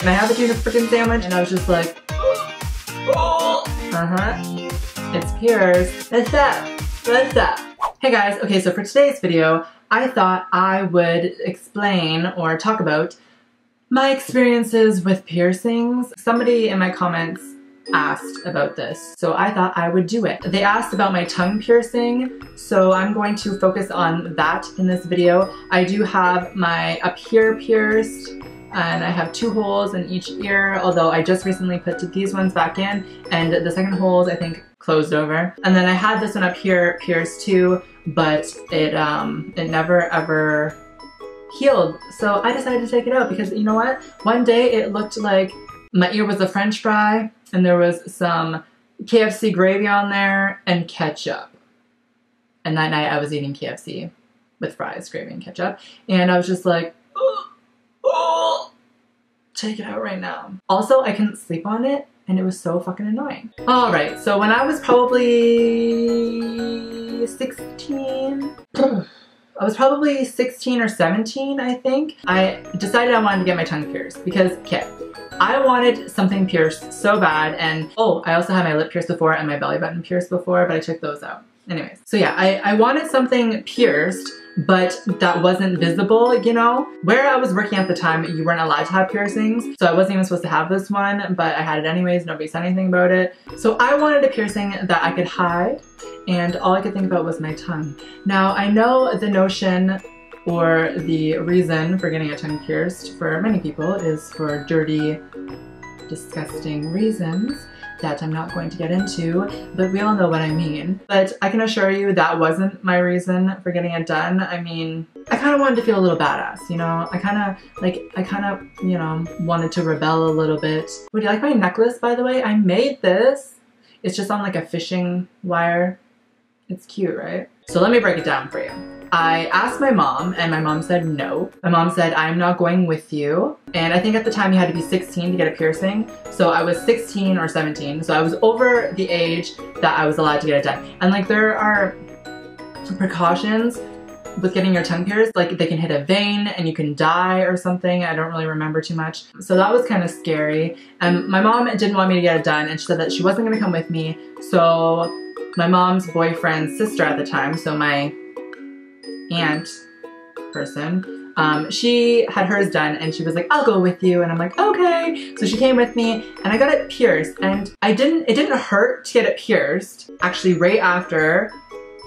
Can I have a tuna freaking sandwich? And I was just like, it's pierced. What's up? What's up? Hey guys, okay, so for today's video, I thought I would explain or talk about my experiences with piercings. Somebody in my comments asked about this, so I thought I would do it. They asked about my tongue piercing, so I'm going to focus on that in this video. I do have my up here pierced, and I have 2 holes in each ear, although I just recently put these ones back in, and the second holes I think closed over. And then I had this one up here pierced too, but it never ever healed. So I decided to take it out because you know what? One day it looked like my ear was a French fry and there was some KFC gravy on there and ketchup. And that night I was eating KFC with fries, gravy, and ketchup. And I was just like, oh, take it out right now. Also, I couldn't sleep on it and it was so fucking annoying. All right, so when I was probably 16, I was probably 16 or 17, I think, I decided I wanted to get my tongue pierced because, okay, I wanted something pierced so bad, and oh, I also had my lip pierced before and my belly button pierced before, but I took those out. Anyways, so yeah, I wanted something pierced, but that wasn't visible, you know? Where I was working at the time, you weren't allowed to have piercings, so I wasn't even supposed to have this one, but I had it anyways, nobody said anything about it. So I wanted a piercing that I could hide, and all I could think about was my tongue. Now, I know the notion or the reason for getting a tongue pierced for many people is for dirty, disgusting reasons that I'm not going to get into, but we all know what I mean. But I can assure you that wasn't my reason for getting it done. I mean, I kind of wanted to feel a little badass, you know? I kind of, you know, wanted to rebel a little bit. Would you like my necklace, by the way? I made this. It's just on like a fishing wire. It's cute, right? So let me break it down for you. I asked my mom and my mom said no. My mom said, I'm not going with you. And I think at the time you had to be 16 to get a piercing. So I was 16 or 17. So I was over the age that I was allowed to get it done. And like there are precautions with getting your tongue pierced. Like they can hit a vein and you can die or something. I don't really remember too much. So that was kind of scary. And my mom didn't want me to get it done and she said that she wasn't gonna come with me. So my mom's boyfriend's sister at the time, so my aunt person, she had hers done and she was like, I'll go with you. And I'm like, okay. So she came with me and I got it pierced, and it didn't hurt to get it pierced. Actually, right after,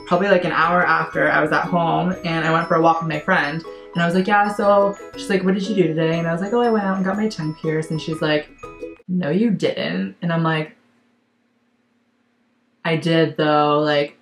probably like an hour after, I was at home and I went for a walk with my friend and I was like, yeah, so she's like, what did you do today? And I was like, oh, I went out and got my tongue pierced. And she's like, no, you didn't. And I'm like, I did though, like,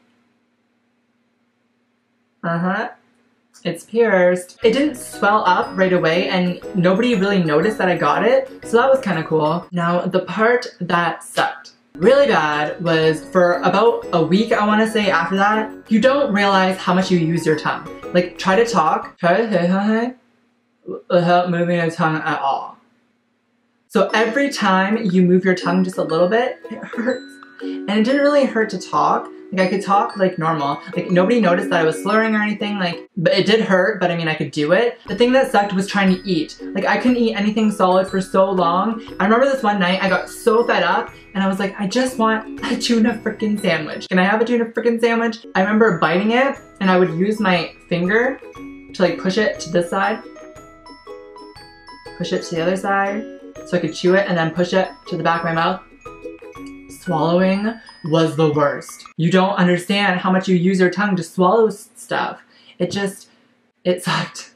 it's pierced. It didn't swell up right away and nobody really noticed that I got it, so that was kind of cool. Now, the part that sucked really bad was for about a week, I want to say, after that, you don't realize how much you use your tongue. Like, try to talk, try to say something without moving your tongue at all. So every time you move your tongue just a little bit, it hurts. And it didn't really hurt to talk. Like I could talk like normal. Like nobody noticed that I was slurring or anything. Like, but it did hurt, but I mean I could do it. The thing that sucked was trying to eat. Like I couldn't eat anything solid for so long. I remember this one night I got so fed up and I was like, I just want a tuna freaking sandwich. Can I have a tuna freaking sandwich? I remember biting it and I would use my finger to like push it to this side, push it to the other side so I could chew it, and then push it to the back of my mouth. Swallowing was the worst. You don't understand how much you use your tongue to swallow stuff. It sucked.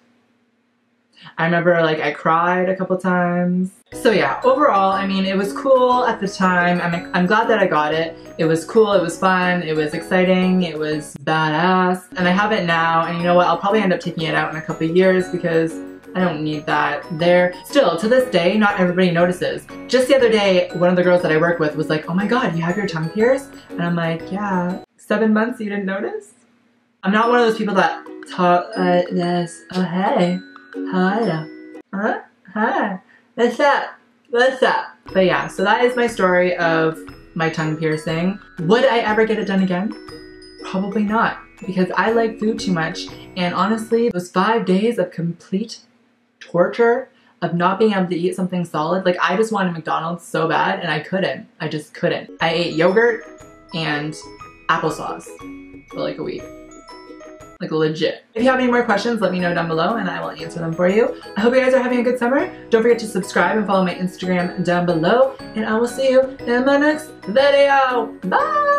I remember like I cried a couple times. So yeah, overall, I mean, it was cool at the time. I'm glad that I got it. It was cool, it was fun, it was exciting, it was badass. And I have it now, and you know what? I'll probably end up taking it out in a couple of years because I don't need that there. Still, to this day, not everybody notices. Just the other day, one of the girls that I work with was like, oh my god, you have your tongue pierced? And I'm like, yeah. 7 months, you didn't notice? I'm not one of those people that talk like this. Oh, hey. Hi. Huh? Hi. What's up? What's up? But yeah, so that is my story of my tongue piercing. Would I ever get it done again? Probably not, because I like food too much. And honestly, those 5 days of complete torture, of not being able to eat something solid. Like, I just wanted McDonald's so bad and I couldn't. I just couldn't. I ate yogurt and applesauce for like a week. Like, legit. If you have any more questions, let me know down below and I will answer them for you. I hope you guys are having a good summer. Don't forget to subscribe and follow my Instagram down below, and I will see you in my next video. Bye!